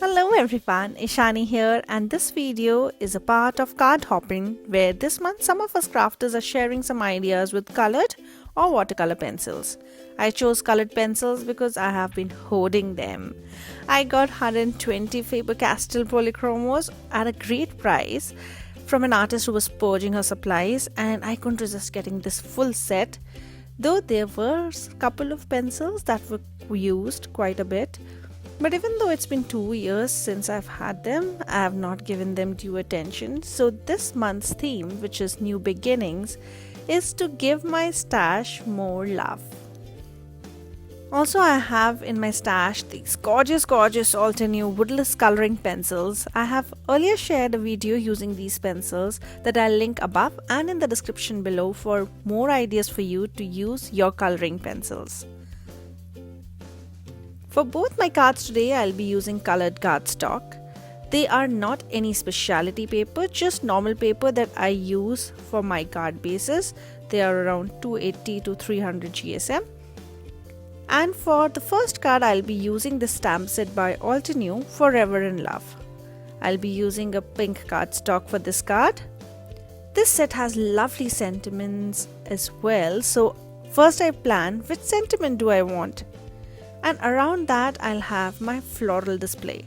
Hello everyone, Ishani here, and this video is a part of Card Hoppin, where this month some of us crafters are sharing some ideas with colored or watercolor pencils. I chose colored pencils because I have been hoarding them. I got 120 Faber Castell Polychromos at a great price from an artist who was purging her supplies, and I couldn't resist getting this full set. Though there were a couple of pencils that were used quite a bit. But even though it's been 2 years since I've had them, I have not given them due attention. So this month's theme, which is New Beginnings, is to give my stash more love. Also, I have in my stash these gorgeous Altenew Woodless coloring pencils. I have earlier shared a video using these pencils that I'll link above and in the description below for more ideas for you to use your coloring pencils. For both my cards today, I'll be using colored cardstock. They are not any specialty paper, just normal paper that I use for my card bases. They are around 280 to 300 GSM. And for the first card, I'll be using the stamp set by Altenew, Forever in Love. I'll be using a pink cardstock for this card. This set has lovely sentiments as well. So first I plan which sentiment do I want. And around that I'll have my floral display.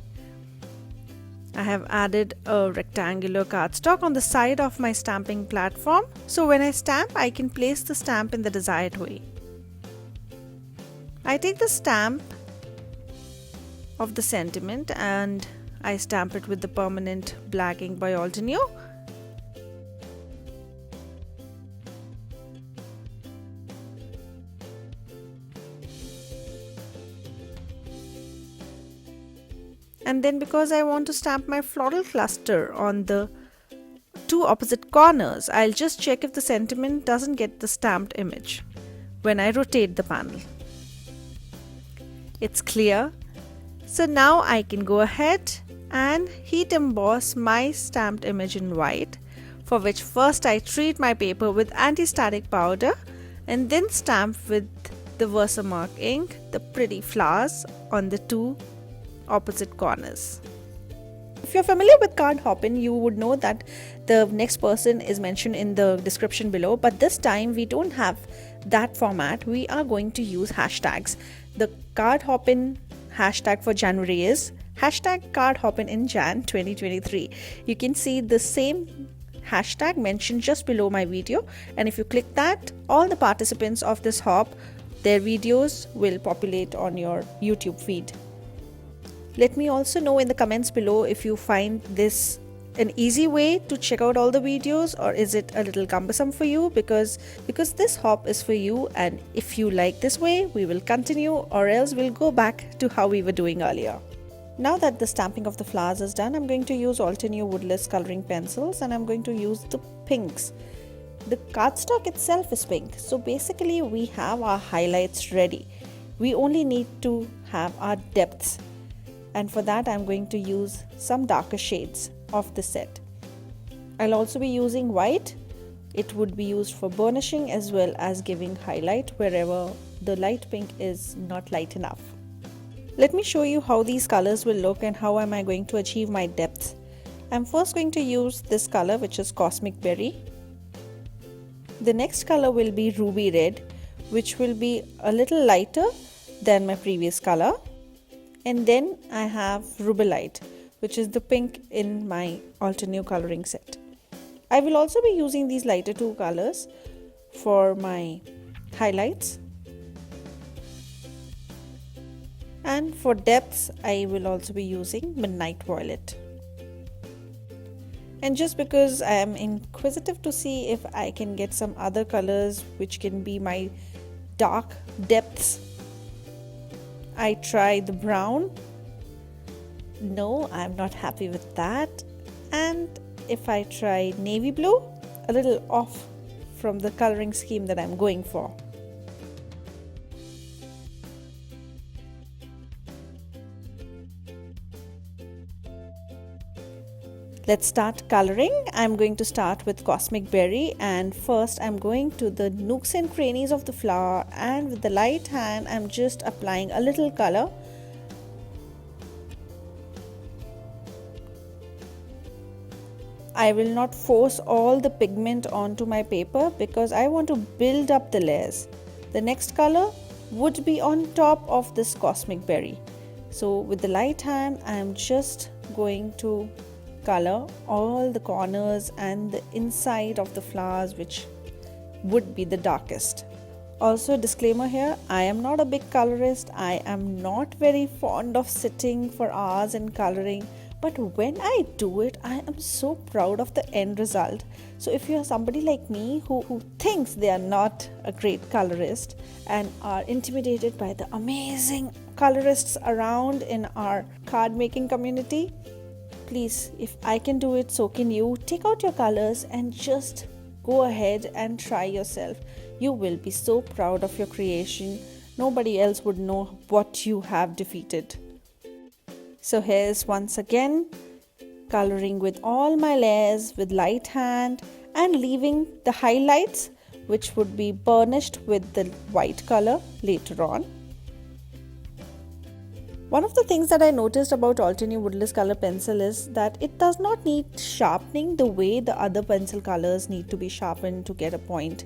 I have added a rectangular cardstock on the side of my stamping platform, so when I stamp I can place the stamp in the desired way. I take the stamp of the sentiment and I stamp it with the permanent black ink by Altenew. And then because I want to stamp my floral cluster on the two opposite corners, I'll just check if the sentiment doesn't get the stamped image when I rotate the panel. It's clear. So now I can go ahead and heat emboss my stamped image in white, for which first I treat my paper with anti-static powder and then stamp with the Versamark ink the pretty flowers on the two opposite corners. If you're familiar with Card Hoppin, you would know that the next person is mentioned in the description below, but this time we don't have that format. We are going to use hashtags. The Card Hoppin hashtag for January is hashtag Card Hoppin in Jan 2023. You can see the same hashtag mentioned just below my video, and if you click that, all the participants of this hop, their videos will populate on your YouTube feed. Let me also know in the comments below if you find this an easy way to check out all the videos, or is it a little cumbersome for you, because this hop is for you, and if you like this way we will continue, or else we'll go back to how we were doing earlier. Now that the stamping of the flowers is done, I'm going to use Altenew Woodless coloring pencils and I'm going to use the pinks. The cardstock itself is pink, so basically we have our highlights ready. We only need to have our depths. And for that I'm going to use some darker shades of the set. I'll also be using white. It would be used for burnishing as well as giving highlight wherever the light pink is not light enough. Let me show you how these colors will look and how am I going to achieve my depth. I'm first going to use this color, which is Cosmic Berry. The next color will be Ruby Red, which will be a little lighter than my previous color. And then I have Rubellite, which is the pink in my Altenew coloring set. I will also be using these lighter two colors for my highlights. And for depths, I will also be using Midnight Violet. And just because I am inquisitive to see if I can get some other colors which can be my dark depths, I tried the brown. No, I'm not happy with that. And if I try navy blue, a little off from the coloring scheme that I'm going for. Let's start coloring. I'm going to start with Cosmic Berry, and first I'm going to the nooks and crannies of the flower, and with the light hand I'm just applying a little color I will not force all the pigment onto my paper because I want to build up the layers. The next color would be on top of this cosmic berry. So with the light hand, I am just going to color all the corners and the inside of the flowers, which would be the darkest. Also, disclaimer here, I am not a big colorist. I am not very fond of sitting for hours and coloring, but when I do it, I am so proud of the end result. So if you are somebody like me who thinks they are not a great colorist and are intimidated by the amazing colorists around in our card making community, please, if I can do it, so can you. Take out your colors and just go ahead and try yourself. You will be so proud of your creation. Nobody else would know what you have defeated. So here's once again coloring with all my layers with light hand and leaving the highlights, which would be burnished with the white color later on. One of the things that I noticed about Altenew Woodless color pencil is that it does not need sharpening the way the other pencil colors need to be sharpened to get a point.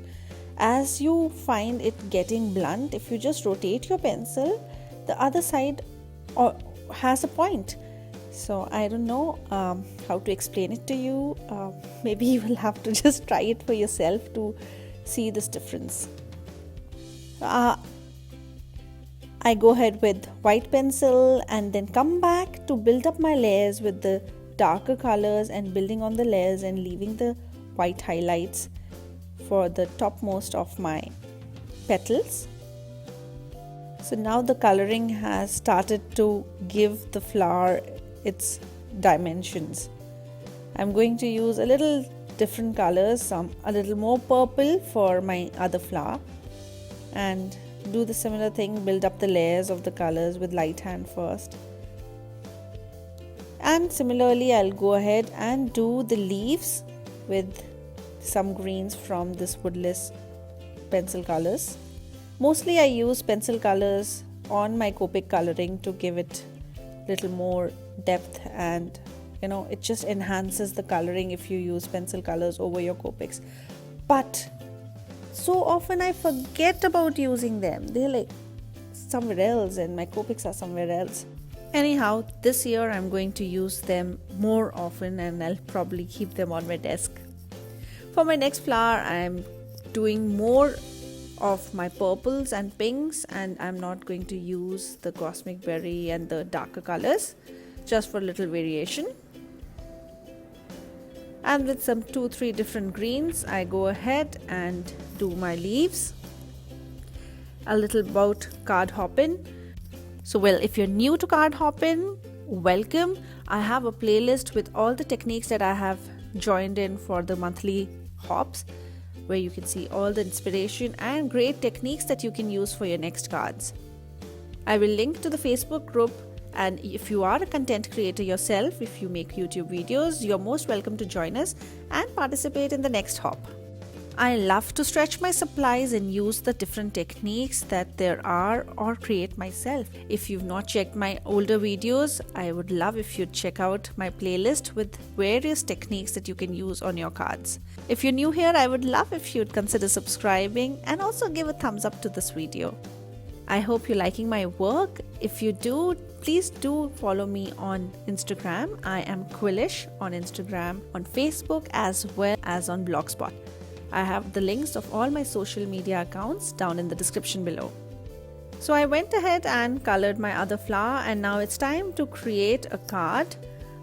As you find it getting blunt, if you just rotate your pencil, the other side has a point. So I don't know how to explain it to you. Maybe you will have to just try it for yourself to see this difference. I go ahead with white pencil and then come back to build up my layers with the darker colors and building on the layers and leaving the white highlights for the topmost of my petals. So now the coloring has started to give the flower its dimensions. I'm going to use a little different colors, a little more purple for my other flower, and do the similar thing, build up the layers of the colors with light hand first. And similarly, I'll go ahead and do the leaves with some greens from this Woodless pencil colors. Mostly I use pencil colors on my Copic coloring to give it a little more depth, and it just enhances the coloring if you use pencil colors over your Copics. But so often I forget about using them. They're like somewhere else and my Copics are somewhere else. Anyhow, this year I'm going to use them more often and I'll probably keep them on my desk. For my next flower, I'm doing more of my purples and pinks, and I'm not going to use the cosmic berry and the darker colors, just for a little variation. And with some 2-3 different greens, I go ahead and do my leaves. A little about card Hoppin. So well, if you're new to card Hoppin, welcome. I have a playlist with all the techniques that I have joined in for the monthly hops, where you can see all the inspiration and great techniques that you can use for your next cards. I will link to the Facebook group, and if you are a content creator yourself, if you make YouTube videos, you're most welcome to join us and participate in the next hop. I love to stretch my supplies and use the different techniques that there are or create myself. If you've not checked my older videos, I would love if you'd check out my playlist with various techniques that you can use on your cards. If you're new here, I would love if you'd consider subscribing and also give a thumbs up to this video. I hope you're liking my work. If you do, please do follow me on Instagram. I am Quillish on Instagram, on Facebook as well as on Blogspot. I have the links of all my social media accounts down in the description below. So I went ahead and colored my other flower, and now it's time to create a card.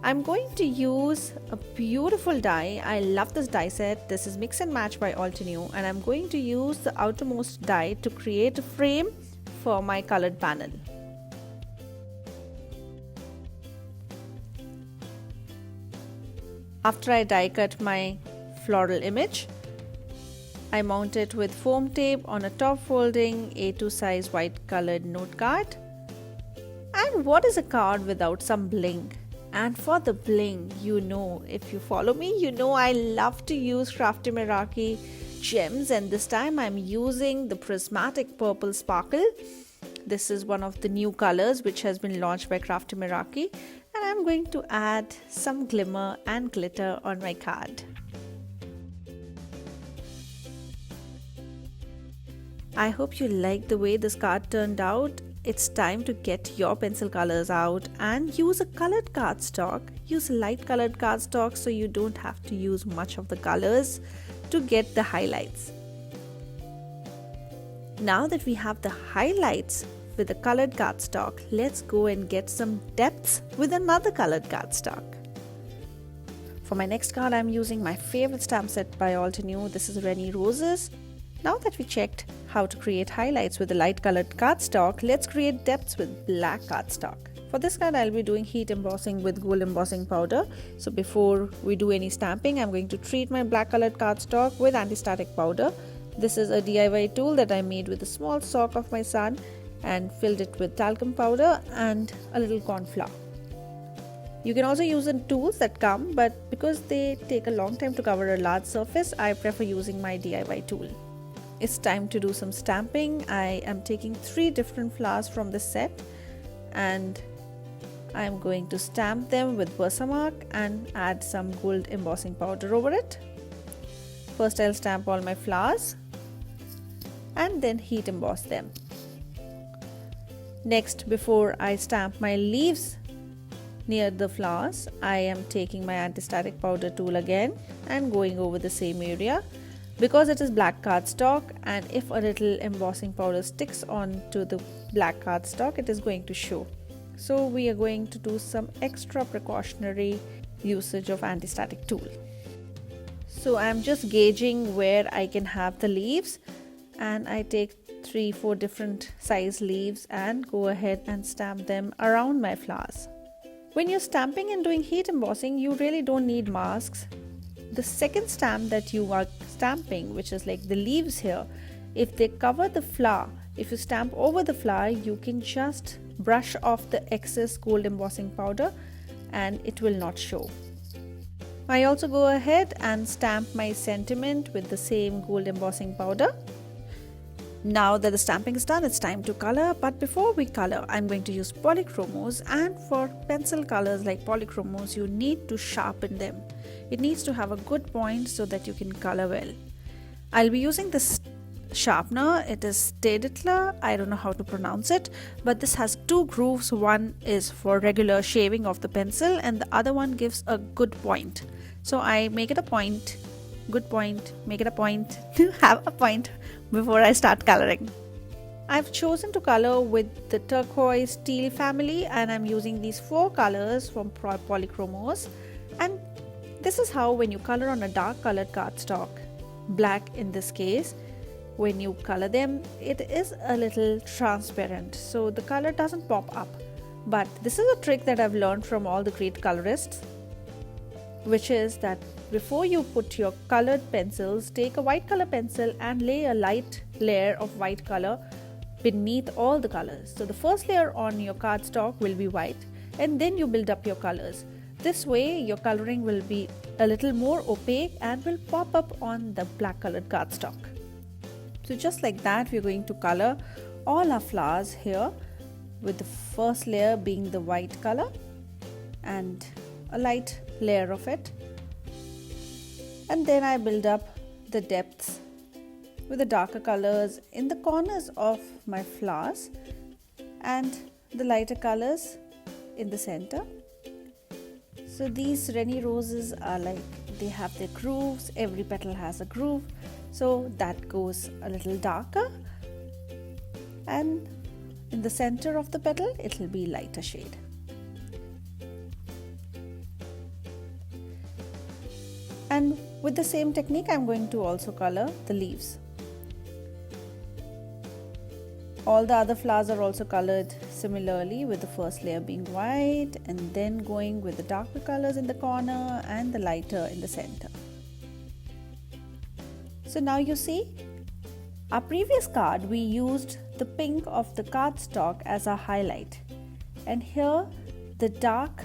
I'm going to use a beautiful die. I love this die set. This is Mix and Match by Altenew, and I'm going to use the outermost die to create a frame for my colored panel. After I die cut my floral image, I mount it with foam tape on a top folding A2 size white colored note card. And what is a card without some bling? And for the bling, if you follow me, I love to use Crafty Meraki gems, and this time I'm using the prismatic purple sparkle. This is one of the new colors which has been launched by Crafty Meraki, And I'm going to add some glimmer and glitter on my card. I hope you like the way this card turned out. It's time to get your pencil colors out and use a colored cardstock. Use light colored cardstock so you don't have to use much of the colors to get the highlights. Now that we have the highlights with the colored cardstock, let's go and get some depths with another colored cardstock. For my next card, I'm using my favorite stamp set by Altenew. This is Rainy Roses. Now that we checked how to create highlights with the light colored cardstock, let's create depths with black cardstock. For this card, I'll be doing heat embossing with gold embossing powder. So before we do any stamping, I'm going to treat my black colored cardstock with anti-static powder. This is a DIY tool that I made with a small sock of my son and filled it with talcum powder and a little corn flour. You can also use the tools that come, but because they take a long time to cover a large surface, I prefer using my DIY tool. It's time to do some stamping. I am taking 3 different flowers from this set and I'm going to stamp them with Versamark and add some gold embossing powder over it. First I'll stamp all my flowers and then heat emboss them. Next, before I stamp my leaves near the flowers, I am taking my anti-static powder tool again and going over the same area. Because it is black cardstock, and if a little embossing powder sticks onto the black cardstock, it is going to show. So we are going to do some extra precautionary usage of anti-static tool. So I'm just gauging where I can have the leaves, and I take 3-4 different size leaves and go ahead and stamp them around my flowers. When you're stamping and doing heat embossing, you really don't need masks. The second stamp that you are stamping, which is like the leaves here, if they cover the flower, if you stamp over the flower, you can just brush off the excess gold embossing powder and it will not show. I also go ahead and stamp my sentiment with the same gold embossing powder. Now that the stamping is done, it's time to color. But before we color, I'm going to use polychromos, and for pencil colors like polychromos, you need to sharpen them. It needs to have a good point so that you can color well. I'll be using this sharpener. It is Steditler. I don't know how to pronounce it, but this has 2 grooves. One is for regular shaving of the pencil and the other one gives a good point. So I make it a point, good point, make it a point to have a point before I start coloring. I've chosen to color with the turquoise teal family and I'm using these 4 colors from Polychromos, and this is how when you color on a dark colored cardstock, black in this case, when you color them, it is a little transparent, so the color doesn't pop up. But this is a trick that I've learned from all the great colorists, which is that before you put your colored pencils, take a white color pencil and lay a light layer of white color beneath all the colors. So the first layer on your cardstock will be white and then you build up your colors. This way your coloring will be a little more opaque and will pop up on the black colored cardstock. So just like that, we're going to color all our flowers here, with the first layer being the white color and a light layer of it. And then I build up the depths with the darker colors in the corners of my flowers and the lighter colors in the center. So these Rainy Roses are like, they have their grooves, every petal has a groove, so that goes a little darker, and in the center of the petal it will be lighter shade. And with the same technique I'm going to also color the leaves. All the other flowers are also colored similarly, with the first layer being white and then going with the darker colors in the corner and the lighter in the center. So now you see, our previous card we used the pink of the cardstock as our highlight, and here the dark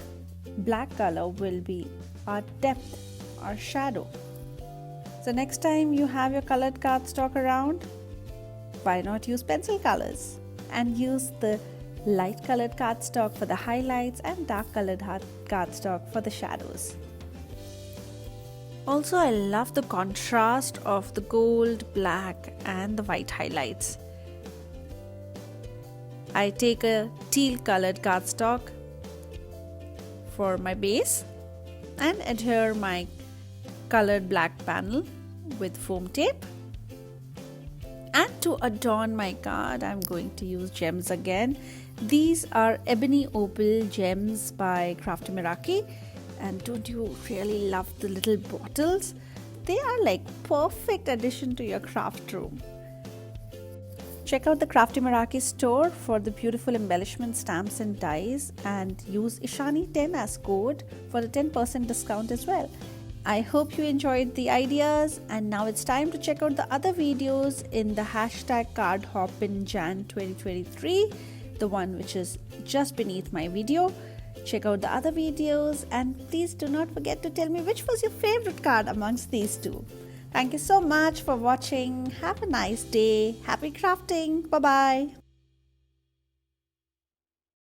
black color will be our depth, our shadow. So next time you have your colored cardstock around, why not use pencil colors and use the light colored cardstock for the highlights and dark colored cardstock for the shadows. Also, I love the contrast of the gold, black and the white highlights. I take a teal colored cardstock for my base and adhere my colored black panel with foam tape. And to adorn my card, I'm going to use gems again. These are ebony opal gems by Crafty Meraki. And don't you really love the little bottles? They are like perfect addition to your craft room. Check out the Crafty Meraki store for the beautiful embellishment stamps and dies, and use Ishani 10 as code for a 10% discount as well. I hope you enjoyed the ideas, and now it's time to check out the other videos in the hashtag card Hoppin Jan 2023, the one which is just beneath my video. Check out the other videos and please do not forget to tell me which was your favorite card amongst these two. Thank you so much for watching. Have a nice day. Happy crafting. Bye bye.